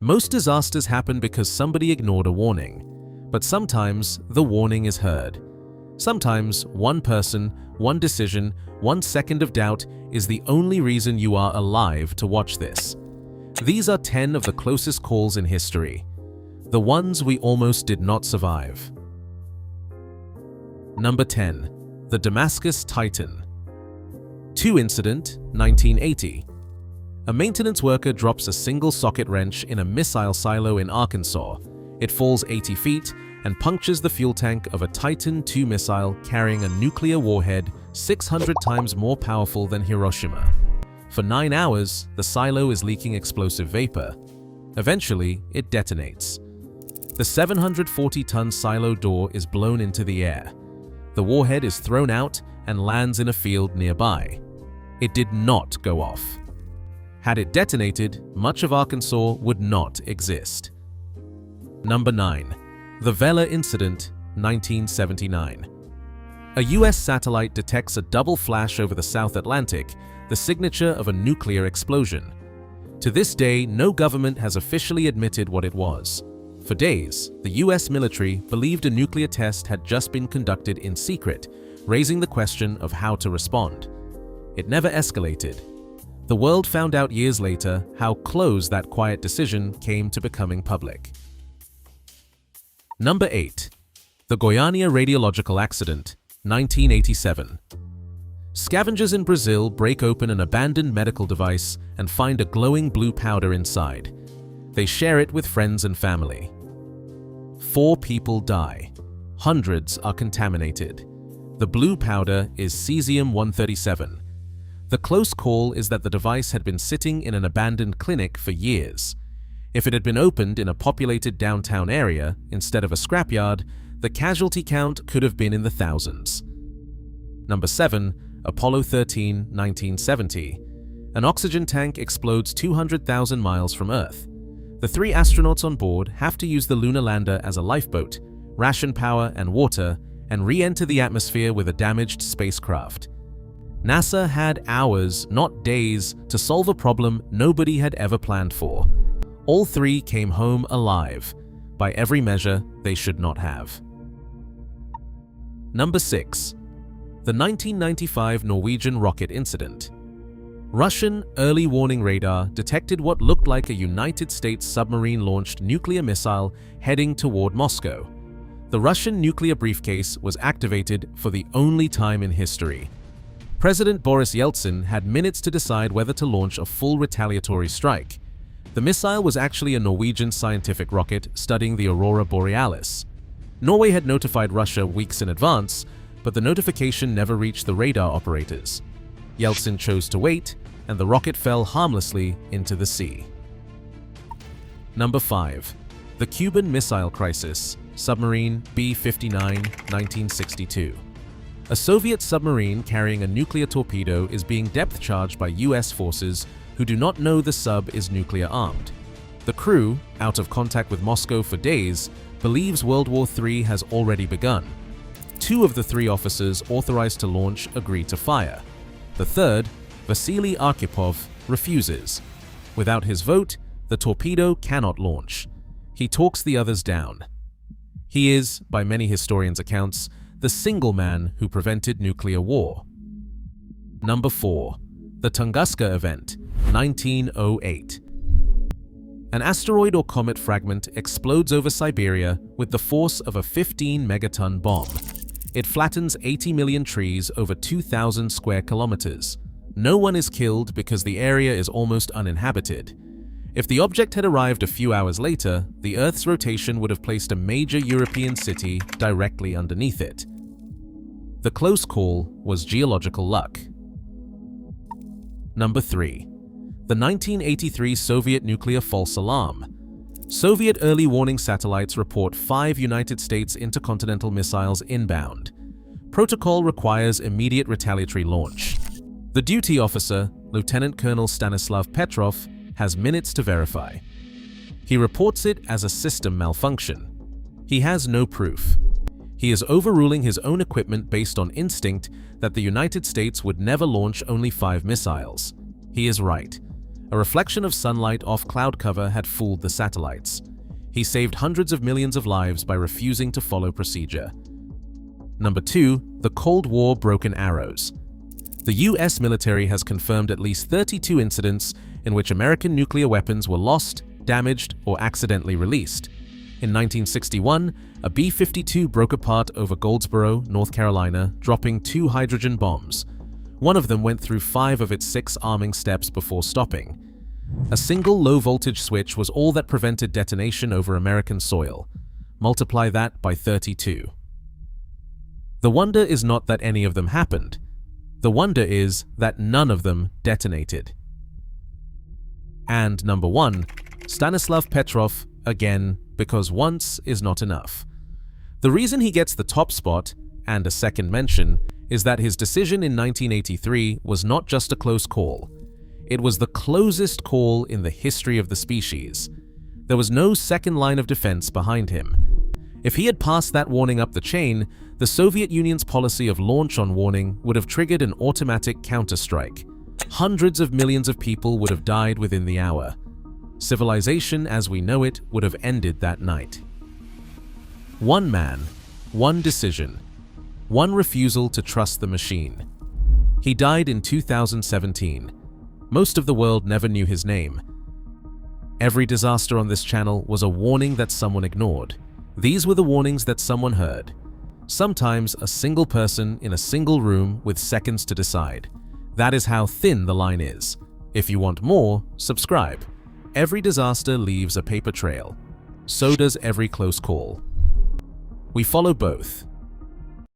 Most disasters happen because somebody ignored a warning, but sometimes the warning is heard. Sometimes one person, one decision, 1 second of doubt is the only reason you are alive to watch this. These are 10 of the closest calls in history, the ones we almost did not survive. Number 10. The Damascus Titan. 2 incident, 1980. A maintenance worker drops a single socket wrench in a missile silo in Arkansas. It falls 80 feet and punctures the fuel tank of a Titan II missile carrying a nuclear warhead 600 times more powerful than Hiroshima. For 9 hours, the silo is leaking explosive vapor. Eventually, it detonates. The 740-ton silo door is blown into the air. The warhead is thrown out and lands in a field nearby. It did not go off. Had it detonated, much of Arkansas would not exist. Number 9. The Vela incident, 1979. A US satellite detects a double flash over the South Atlantic, the signature of a nuclear explosion. To this day, no government has officially admitted what it was. For days, the US military believed a nuclear test had just been conducted in secret, raising the question of how to respond. It never escalated. The world found out years later how close that quiet decision came to becoming public. Number 8. The Goiânia radiological accident, 1987. Scavengers in Brazil break open an abandoned medical device and find a glowing blue powder inside. They share it with friends and family. 4 people die. Hundreds are contaminated. The blue powder is cesium-137. The close call is that the device had been sitting in an abandoned clinic for years. If it had been opened in a populated downtown area instead of a scrapyard, the casualty count could have been in the thousands. Number 7. Apollo 13, 1970. An oxygen tank explodes 200,000 miles from Earth. The 3 astronauts on board have to use the lunar lander as a lifeboat, ration power and water, and re-enter the atmosphere with a damaged spacecraft. NASA had hours, not days, to solve a problem nobody had ever planned for. All 3 came home alive. By every measure, they should not have. Number 6. The 1995 Norwegian rocket incident. Russian early warning radar detected what looked like a United States submarine-launched nuclear missile heading toward Moscow. The Russian nuclear briefcase was activated for the only time in history. President Boris Yeltsin had minutes to decide whether to launch a full retaliatory strike. The missile was actually a Norwegian scientific rocket studying the aurora borealis. Norway had notified Russia weeks in advance, but the notification never reached the radar operators. Yeltsin chose to wait, and the rocket fell harmlessly into the sea. Number 5. The Cuban Missile Crisis, Submarine B-59, 1962. A Soviet submarine carrying a nuclear torpedo is being depth-charged by US forces who do not know the sub is nuclear-armed. The crew, out of contact with Moscow for days, believes World War III has already begun. 2 of the 3 officers authorized to launch agree to fire. The third, Vasily Arkhipov, refuses. Without his vote, the torpedo cannot launch. He talks the others down. He is, by many historians' accounts, the single man who prevented nuclear war. Number 4. The Tunguska Event, 1908. An asteroid or comet fragment explodes over Siberia with the force of a 15-megaton bomb. It flattens 80 million trees over 2,000 square kilometers. No one is killed because the area is almost uninhabited. If the object had arrived a few hours later, the Earth's rotation would have placed a major European city directly underneath it. The close call was geological luck. Number 3. The 1983 Soviet nuclear false alarm. Soviet early warning satellites report 5 United States intercontinental missiles inbound. Protocol requires immediate retaliatory launch. The duty officer, Lieutenant Colonel Stanislav Petrov, has minutes to verify. He reports it as a system malfunction. He has no proof. He is overruling his own equipment based on instinct that the United States would never launch only 5 missiles. He is right. A reflection of sunlight off cloud cover had fooled the satellites. He saved hundreds of millions of lives by refusing to follow procedure. Number 2. The Cold War broken arrows. The US military has confirmed at least 32 incidents in which American nuclear weapons were lost, damaged, or accidentally released. In 1961, a B-52 broke apart over Goldsboro, North Carolina, dropping 2 hydrogen bombs. One of them went through 5 of its 6 arming steps before stopping. A single low-voltage switch was all that prevented detonation over American soil. Multiply that by 32. The wonder is not that any of them happened. The wonder is that none of them detonated. And number 1, Stanislav Petrov, again, because once is not enough. The reason he gets the top spot, and a second mention, is that his decision in 1983 was not just a close call. It was the closest call in the history of the species. There was no second line of defense behind him. If he had passed that warning up the chain, the Soviet Union's policy of launch on warning would have triggered an automatic counterstrike. Hundreds of millions of people would have died within the hour. Civilization as we know it would have ended that night. One man, one decision, one refusal to trust the machine. He died in 2017. Most of the world never knew his name. Every disaster on this channel was a warning that someone ignored. These were the warnings that someone heard. Sometimes a single person in a single room with seconds to decide. That is how thin the line is. If you want more, subscribe. Every disaster leaves a paper trail. So does every close call. We follow both.